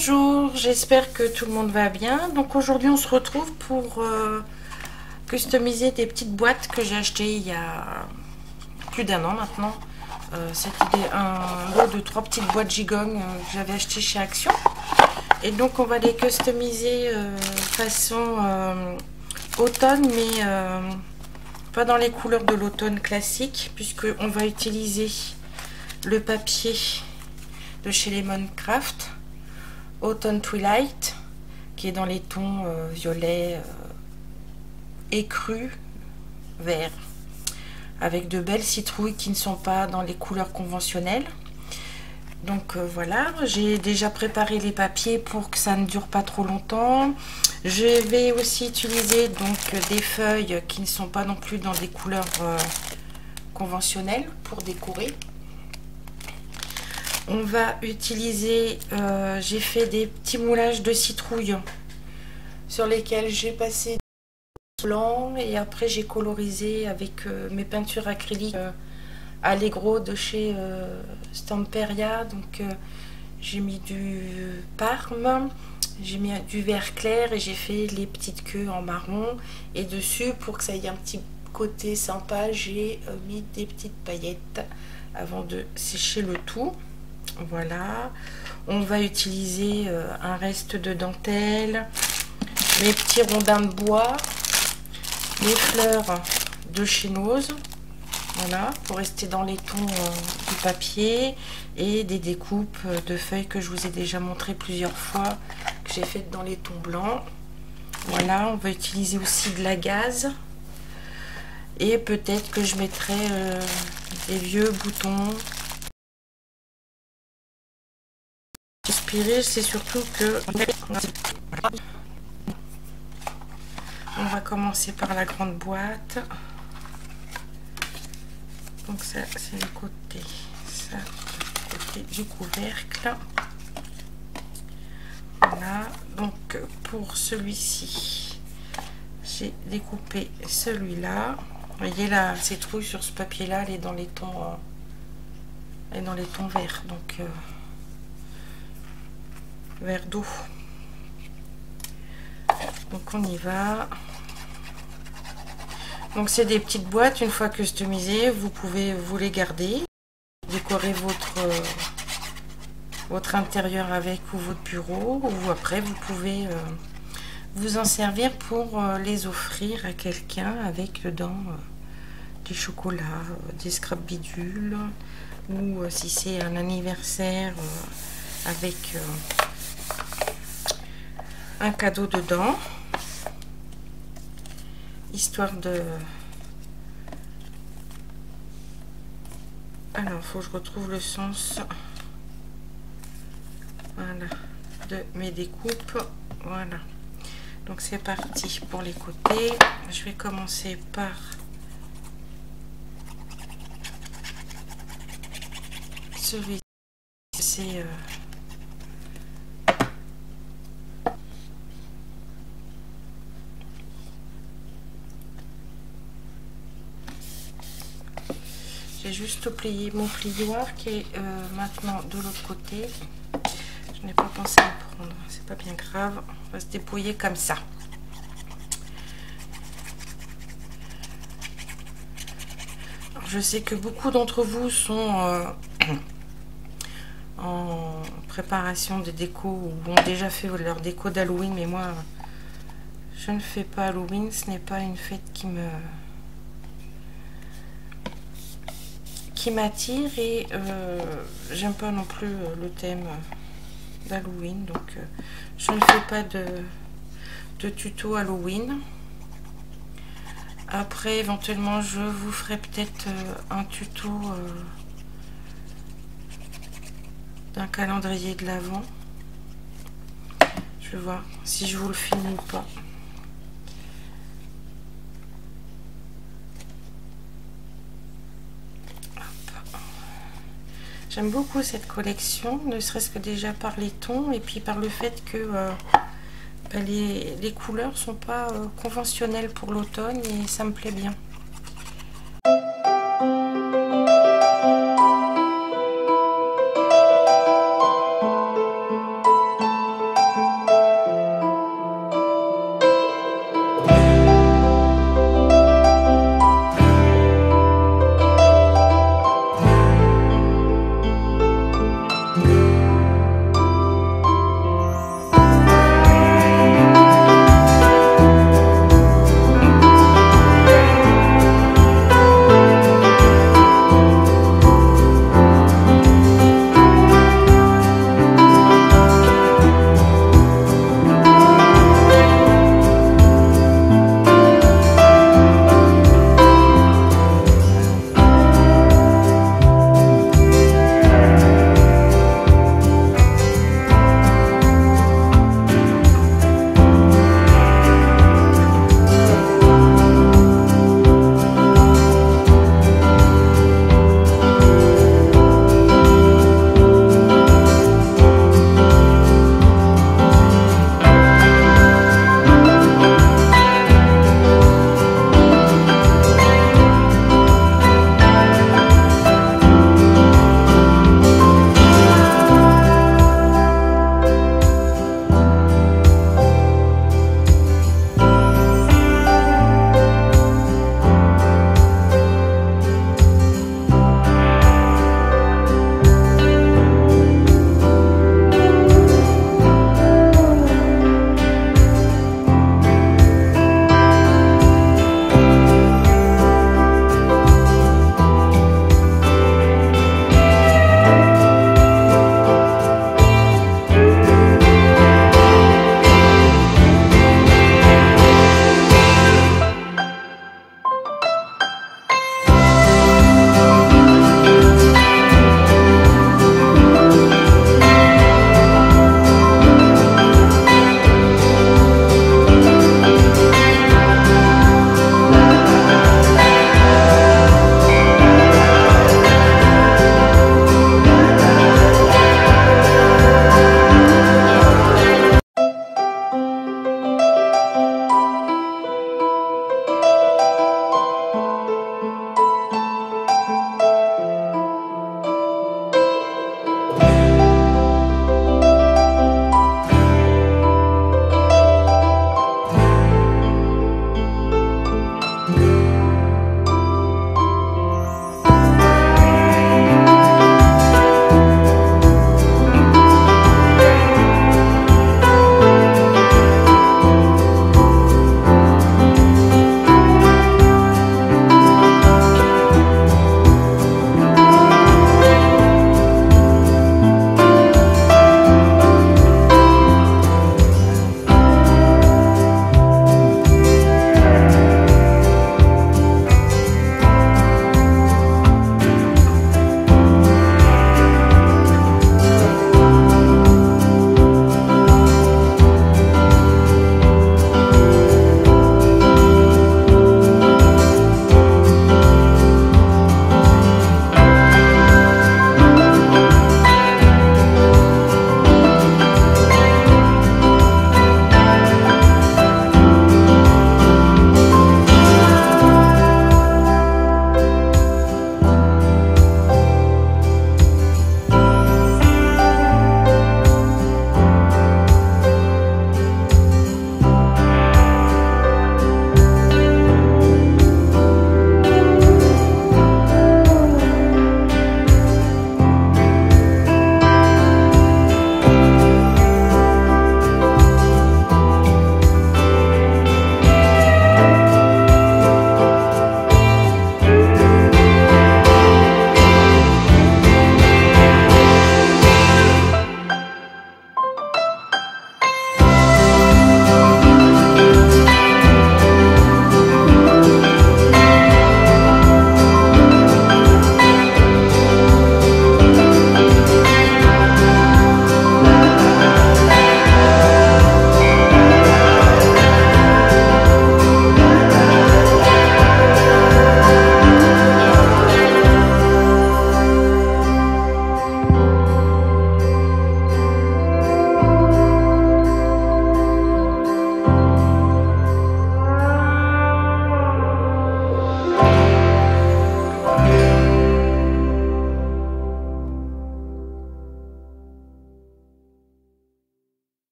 Bonjour, j'espère que tout le monde va bien. Donc aujourd'hui on se retrouve pour customiser des petites boîtes que j'ai achetées il y a plus d'1 an maintenant. C'était un lot de 3 petites boîtes Gigong que j'avais acheté chez Action. Et donc on va les customiser façon automne, mais pas dans les couleurs de l'automne classique, puisqu'on va utiliser le papier de chez Lemoncraft Autumn Twilight, qui est dans les tons violet écru vert, avec de belles citrouilles qui ne sont pas dans les couleurs conventionnelles. Donc voilà, j'ai déjà préparé les papiers pour que ça ne dure pas trop longtemps. Je vais aussi utiliser donc des feuilles qui ne sont pas non plus dans des couleurs conventionnelles pour décorer. On va utiliser, j'ai fait des petits moulages de citrouille sur lesquels j'ai passé du blanc et après j'ai colorisé avec mes peintures acryliques Allegro de chez Stamperia. Donc j'ai mis du parme, j'ai mis du vert clair et j'ai fait les petites queues en marron. Et dessus, pour que ça ait un petit côté sympa, j'ai mis des petites paillettes avant de sécher le tout. Voilà, on va utiliser un reste de dentelle, mes petits rondins de bois, les fleurs de chez Nose, voilà, pour rester dans les tons du papier, et des découpes de feuilles que je vous ai déjà montré plusieurs fois, que j'ai faites dans les tons blancs. Voilà, on va utiliser aussi de la gaze, et peut-être que je mettrai des vieux boutons. C'est surtout que on va commencer par la grande boîte. Donc ça c'est le côté, ça le côté du couvercle. Voilà, donc pour celui-ci j'ai découpé celui-là. Vous voyez la citrouille sur ce papier là, elle est dans les tons verts, donc vert d'eau. Donc on y va. Donc c'est des petites boîtes, une fois customisées, vous pouvez vous les garder, décorer votre intérieur avec, ou votre bureau, ou après vous pouvez vous en servir pour les offrir à quelqu'un avec dedans du chocolat, des scraps bidules, ou si c'est un anniversaire avec un cadeau dedans, histoire de... Alors, faut que je retrouve le sens, voilà, de mes découpes. Voilà, donc c'est parti pour les côtés. Je vais commencer par celui-ci. C'est j'ai juste plié mon plioir qui est maintenant de l'autre côté. Je n'ai pas pensé à le prendre, c'est pas bien grave, on va se débrouiller comme ça. Alors, je sais que beaucoup d'entre vous sont en préparation des décos ou ont déjà fait leur déco d'Halloween, mais moi je ne fais pas Halloween, ce n'est pas une fête qui m'attire, et j'aime pas non plus le thème d'Halloween, donc je ne fais pas de tuto Halloween. Après éventuellement je vous ferai peut-être un tuto d'un calendrier de l'Avent. Je vais voir si je vous le filme ou pas. J'aime beaucoup cette collection, ne serait-ce que déjà par les tons et puis par le fait que les couleurs sont pas conventionnelles pour l'automne, et ça me plaît bien.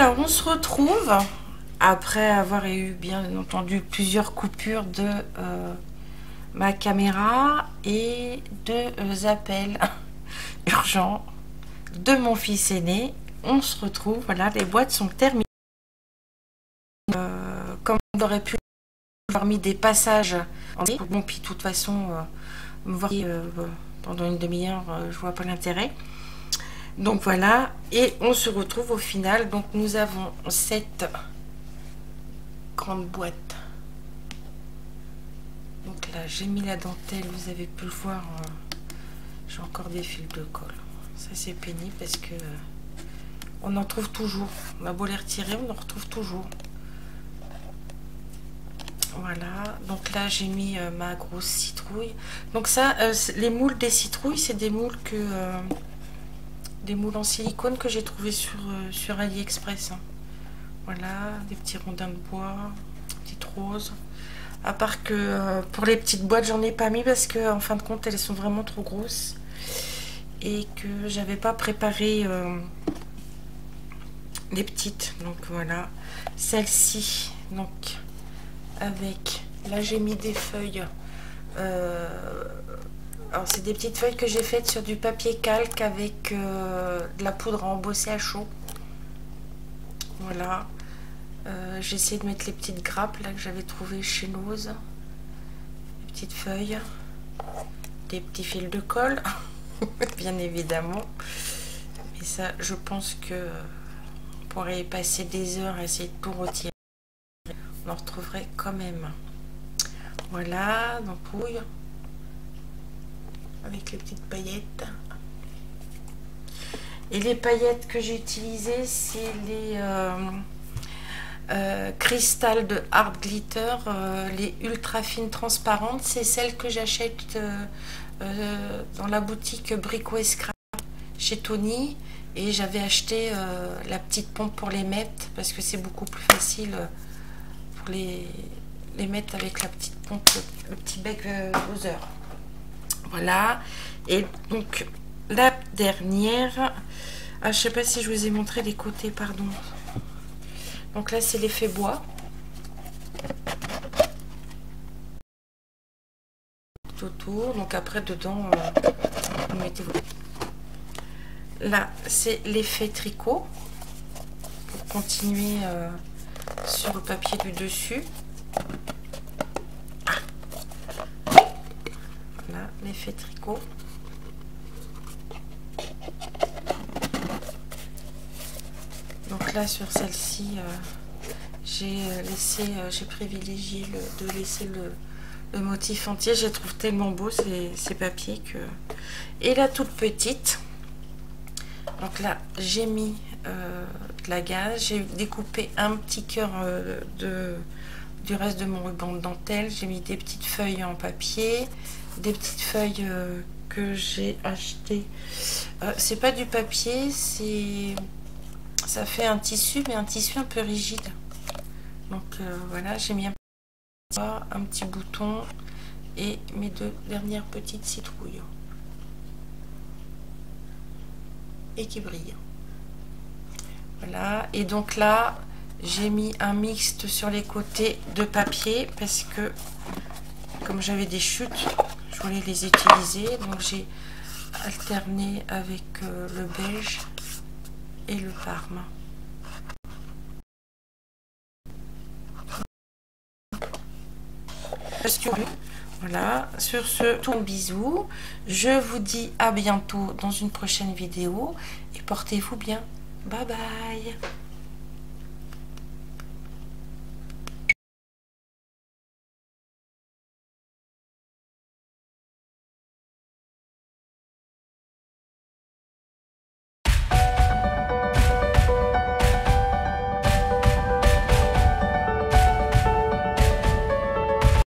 Alors, on se retrouve après avoir eu bien entendu plusieurs coupures de ma caméra et de appels urgents de mon fils aîné. On se retrouve, voilà, les boîtes sont terminées. Comme on aurait pu avoir mis des passages en bon, puis de toute façon, me voir pendant une demi-heure, je vois pas l'intérêt. Donc voilà, et on se retrouve au final. Donc nous avons cette grande boîte. Donc là, j'ai mis la dentelle, vous avez pu le voir. J'ai encore des fils de colle. Ça c'est pénible parce que on en trouve toujours. On a beau les retirer, on en retrouve toujours. Voilà, donc là j'ai mis ma grosse citrouille. Donc ça, les moules des citrouilles, c'est des moules des moules en silicone que j'ai trouvé sur AliExpress. Voilà, des petits rondins de bois, petites roses. À part que pour les petites boîtes, j'en ai pas mis parce que en fin de compte, elles sont vraiment trop grosses et que j'avais pas préparé les petites. Donc voilà, celle-ci, donc avec, là j'ai mis des feuilles. Alors c'est des petites feuilles que j'ai faites sur du papier calque avec de la poudre à embosser à chaud. Voilà. J'ai essayé de mettre les petites grappes là que j'avais trouvées chez Lowe's. Les petites feuilles. Des petits fils de colle. Bien évidemment. Mais ça, je pense que on pourrait y passer des heures à essayer de tout retirer. On en retrouverait quand même. Voilà, donc rouille. Avec les petites paillettes. Et les paillettes que j'ai utilisées, c'est les cristal de Hard Glitter, les ultra fines transparentes. C'est celles que j'achète dans la boutique Brico et Scrap chez Tony. Et j'avais acheté la petite pompe pour les mettre parce que c'est beaucoup plus facile pour les mettre avec la petite pompe, le petit bec doser. Voilà, et donc la dernière, je sais pas si je vous ai montré les côtés, pardon. Donc là c'est l'effet bois. Tout autour, donc après dedans, vous mettez vous. Là c'est l'effet tricot pour continuer sur le papier du dessus. L'effet tricot. Donc là sur celle-ci j'ai privilégié de laisser le motif entier. Je trouve tellement beau ces papiers que. Et la toute petite, donc là j'ai mis de la gaze, j'ai découpé un petit cœur du reste de mon ruban de dentelle. J'ai mis des petites feuilles en papier, des petites feuilles que j'ai achetées. C'est pas du papier, ça fait un tissu, mais un tissu un peu rigide. Donc voilà, j'ai mis un petit bouton et mes deux dernières petites citrouilles et qui brillent. Voilà, et donc là j'ai mis un mixte sur les côtés de papier parce que comme j'avais des chutes, je voulais les utiliser, donc j'ai alterné avec le beige et le parme. Voilà, sur ce, tout bisous, je vous dis à bientôt dans une prochaine vidéo et portez-vous bien. Bye bye.